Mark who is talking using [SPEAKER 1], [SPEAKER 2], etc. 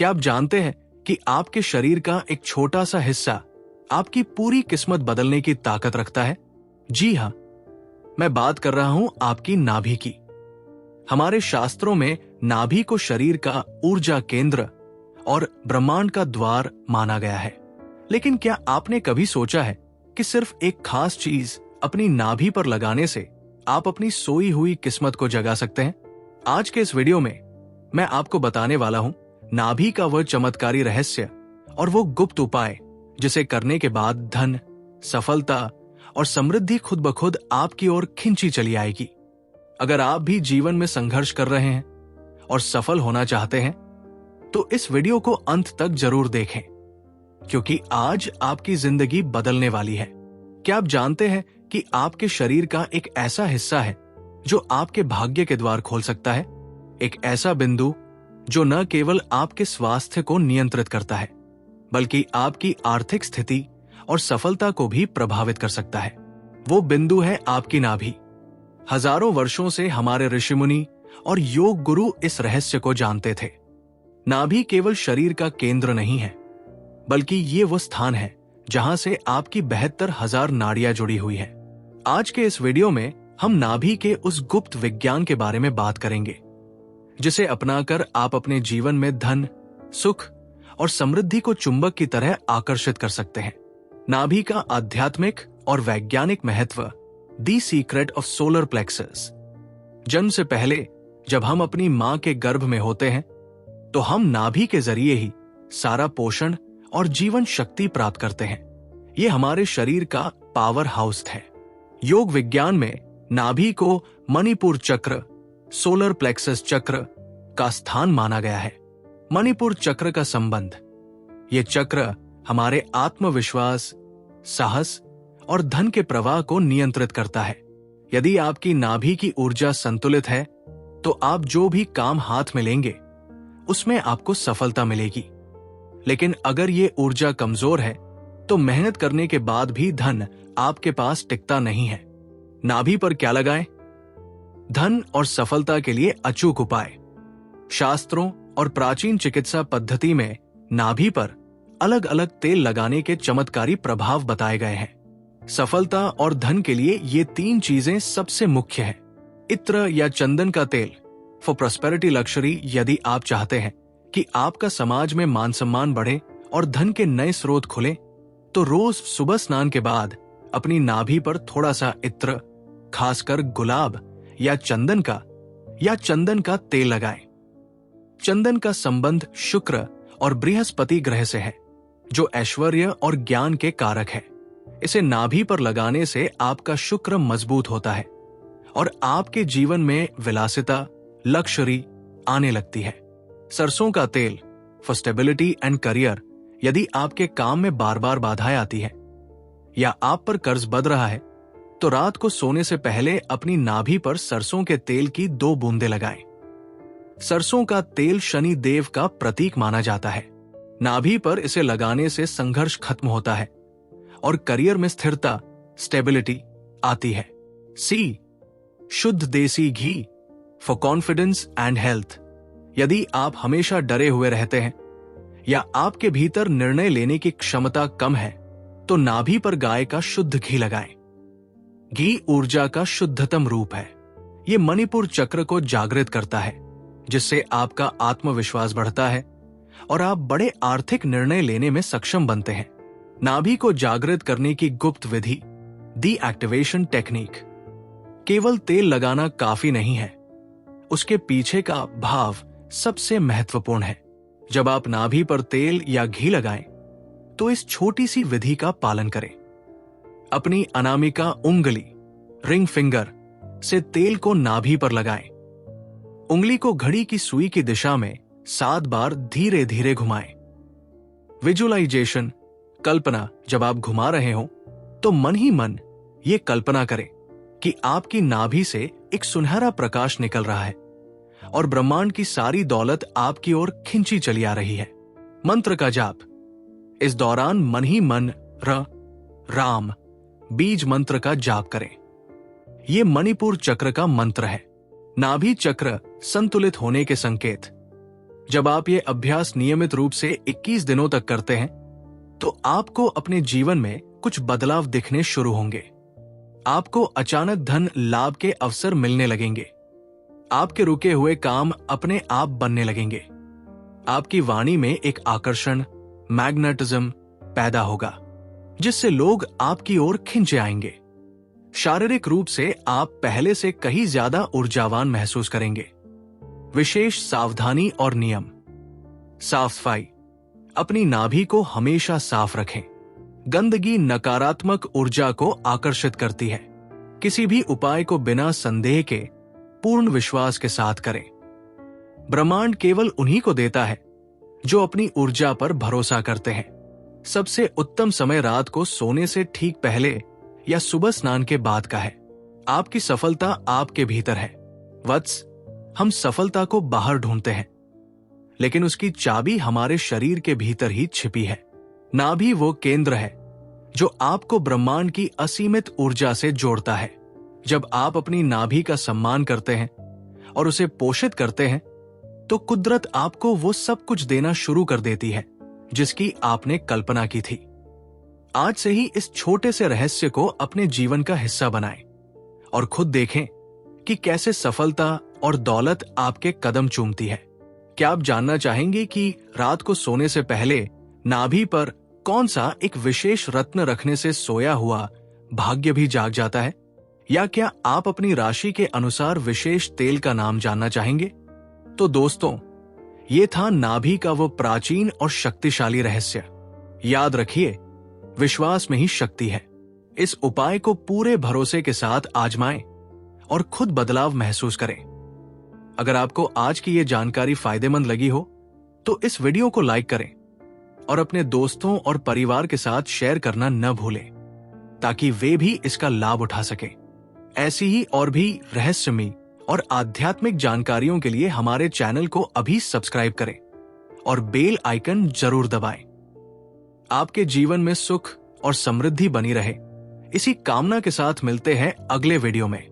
[SPEAKER 1] क्या आप जानते हैं कि आपके शरीर का एक छोटा सा हिस्सा आपकी पूरी किस्मत बदलने की ताकत रखता है? जी हां, मैं बात कर रहा हूं आपकी नाभि की। हमारे शास्त्रों में नाभि को शरीर का ऊर्जा केंद्र और ब्रह्मांड का द्वार माना गया है। लेकिन क्या आपने कभी सोचा है कि सिर्फ एक खास चीज अपनी नाभि पर लगाने से आप अपनी सोई हुई किस्मत को जगा सकते हैं? आज के इस वीडियो में मैं आपको बताने वाला हूं नाभि का वह चमत्कारी रहस्य और वो गुप्त उपाय जिसे करने के बाद धन, सफलता और समृद्धि खुद ब खुद आपकी ओर खिंची चली आएगी। अगर आप भी जीवन में संघर्ष कर रहे हैं और सफल होना चाहते हैं तो इस वीडियो को अंत तक जरूर देखें, क्योंकि आज आपकी जिंदगी बदलने वाली है। क्या आप जानते हैं कि आपके शरीर का एक ऐसा हिस्सा है जो आपके भाग्य के द्वार खोल सकता है? एक ऐसा बिंदु जो न केवल आपके स्वास्थ्य को नियंत्रित करता है बल्कि आपकी आर्थिक स्थिति और सफलता को भी प्रभावित कर सकता है। वो बिंदु है आपकी नाभि। हजारों वर्षों से हमारे ऋषि मुनि और योग गुरु इस रहस्य को जानते थे। नाभि केवल शरीर का केंद्र नहीं है, बल्कि ये वो स्थान है जहां से आपकी 72,000 नाड़ियां जुड़ी हुई है। आज के इस वीडियो में हम नाभि के उस गुप्त विज्ञान के बारे में बात करेंगे, जिसे अपनाकर आप अपने जीवन में धन, सुख और समृद्धि को चुंबक की तरह आकर्षित कर सकते हैं। नाभि का आध्यात्मिक और वैज्ञानिक महत्व। The secret of solar plexus. जन्म से पहले जब हम अपनी मां के गर्भ में होते हैं तो हम नाभि के जरिए ही सारा पोषण और जीवन शक्ति प्राप्त करते हैं। ये हमारे शरीर का पावर हाउस है। योग विज्ञान में नाभि को मणिपुर चक्र, सोलर प्लेक्सस चक्र का स्थान माना गया है। मणिपुर चक्र का संबंध। ये चक्र हमारे आत्मविश्वास, साहस और धन के प्रवाह को नियंत्रित करता है। यदि आपकी नाभि की ऊर्जा संतुलित है तो आप जो भी काम हाथ में लेंगे उसमें आपको सफलता मिलेगी। लेकिन अगर ये ऊर्जा कमजोर है तो मेहनत करने के बाद भी धन आपके पास टिकता नहीं है। नाभि पर क्या लगाएं? धन और सफलता के लिए अचूक उपाय। शास्त्रों और प्राचीन चिकित्सा पद्धति में नाभि पर अलग अलग तेल लगाने के चमत्कारी प्रभाव बताए गए हैं। सफलता और धन के लिए ये 3 चीजें सबसे मुख्य हैं। इत्र या चंदन का तेल फॉर प्रॉस्पेरिटी लक्ष्मी। यदि आप चाहते हैं कि आपका समाज में मान सम्मान बढ़े और धन के नए स्रोत खुले तो रोज सुबह स्नान के बाद अपनी नाभि पर थोड़ा सा इत्र, खासकर गुलाब या चंदन का तेल लगाएं। चंदन का संबंध शुक्र और बृहस्पति ग्रह से है, जो ऐश्वर्य और ज्ञान के कारक है। इसे नाभि पर लगाने से आपका शुक्र मजबूत होता है और आपके जीवन में विलासिता, लक्ष्मी आने लगती है। सरसों का तेल फॉर स्टेबिलिटी एंड करियर। यदि आपके काम में बार बार बाधाएं आती है या आप पर कर्ज बढ़ रहा है तो रात को सोने से पहले अपनी नाभि पर सरसों के तेल की 2 बूंदें लगाएं। सरसों का तेल शनि देव का प्रतीक माना जाता है। नाभि पर इसे लगाने से संघर्ष खत्म होता है और करियर में स्थिरता, स्टेबिलिटी आती है। सी, शुद्ध देसी घी फॉर कॉन्फिडेंस एंड हेल्थ। यदि आप हमेशा डरे हुए रहते हैं या आपके भीतर निर्णय लेने की क्षमता कम है तो नाभि पर गाय का शुद्ध घी लगाएं। घी ऊर्जा का शुद्धतम रूप है। ये मणिपुर चक्र को जागृत करता है, जिससे आपका आत्मविश्वास बढ़ता है और आप बड़े आर्थिक निर्णय लेने में सक्षम बनते हैं। नाभि को जागृत करने की गुप्त विधि, द एक्टिवेशन टेक्निक। केवल तेल लगाना काफी नहीं है, उसके पीछे का भाव सबसे महत्वपूर्ण है। जब आप नाभि पर तेल या घी लगाएं तो इस छोटी सी विधि का पालन करें। अपनी अनामिका उंगली, रिंग फिंगर से तेल को नाभि पर लगाएं। उंगली को घड़ी की सुई की दिशा में 7 बार धीरे धीरे घुमाएं। विजुअलाइजेशन, कल्पना। जब आप घुमा रहे हो तो मन ही मन ये कल्पना करें कि आपकी नाभि से एक सुनहरा प्रकाश निकल रहा है और ब्रह्मांड की सारी दौलत आपकी ओर खिंची चली आ रही है। मंत्र का जाप। इस दौरान मन ही मन राम बीज मंत्र का जाप करें। ये मणिपुर चक्र का मंत्र है। नाभि चक्र संतुलित होने के संकेत। जब आप ये अभ्यास नियमित रूप से 21 दिनों तक करते हैं तो आपको अपने जीवन में कुछ बदलाव दिखने शुरू होंगे। आपको अचानक धन लाभ के अवसर मिलने लगेंगे। आपके रुके हुए काम अपने आप बनने लगेंगे। आपकी वाणी में एक आकर्षण, मैग्नेटिज्म पैदा होगा जिससे लोग आपकी ओर खिंचे आएंगे। शारीरिक रूप से आप पहले से कहीं ज्यादा ऊर्जावान महसूस करेंगे। विशेष सावधानी और नियम। साफ सफाई। अपनी नाभि को हमेशा साफ रखें। गंदगी नकारात्मक ऊर्जा को आकर्षित करती है। किसी भी उपाय को बिना संदेह के पूर्ण विश्वास के साथ करें। ब्रह्मांड केवल उन्हीं को देता है जो अपनी ऊर्जा पर भरोसा करते हैं। सबसे उत्तम समय रात को सोने से ठीक पहले या सुबह स्नान के बाद का है। आपकी सफलता आपके भीतर है। वत्स, हम सफलता को बाहर ढूंढते हैं, लेकिन उसकी चाबी हमारे शरीर के भीतर ही छिपी है। नाभि वो केंद्र है जो आपको ब्रह्मांड की असीमित ऊर्जा से जोड़ता है। जब आप अपनी नाभि का सम्मान करते हैं और उसे पोषित करते हैं तो कुदरत आपको वो सब कुछ देना शुरू कर देती है जिसकी आपने कल्पना की थी। आज से ही इस छोटे से रहस्य को अपने जीवन का हिस्सा बनाएं और खुद देखें कि कैसे सफलता और दौलत आपके कदम चूमती है। क्या आप जानना चाहेंगे कि रात को सोने से पहले नाभि पर कौन सा एक विशेष रत्न रखने से सोया हुआ भाग्य भी जाग जाता है? या क्या आप अपनी राशि के अनुसार विशेष तेल का नाम जानना चाहेंगे? तो दोस्तों, ये था नाभि का वो प्राचीन और शक्तिशाली रहस्य। याद रखिए, विश्वास में ही शक्ति है। इस उपाय को पूरे भरोसे के साथ आजमाएं और खुद बदलाव महसूस करें। अगर आपको आज की ये जानकारी फायदेमंद लगी हो तो इस वीडियो को लाइक करें और अपने दोस्तों और परिवार के साथ शेयर करना न भूलें ताकि वे भी इसका लाभ उठा सकें। ऐसी ही और भी रहस्यमयी और आध्यात्मिक जानकारियों के लिए हमारे चैनल को अभी सब्सक्राइब करें और बेल आइकन जरूर दबाएं। आपके जीवन में सुख और समृद्धि बनी रहे, इसी कामना के साथ मिलते हैं अगले वीडियो में।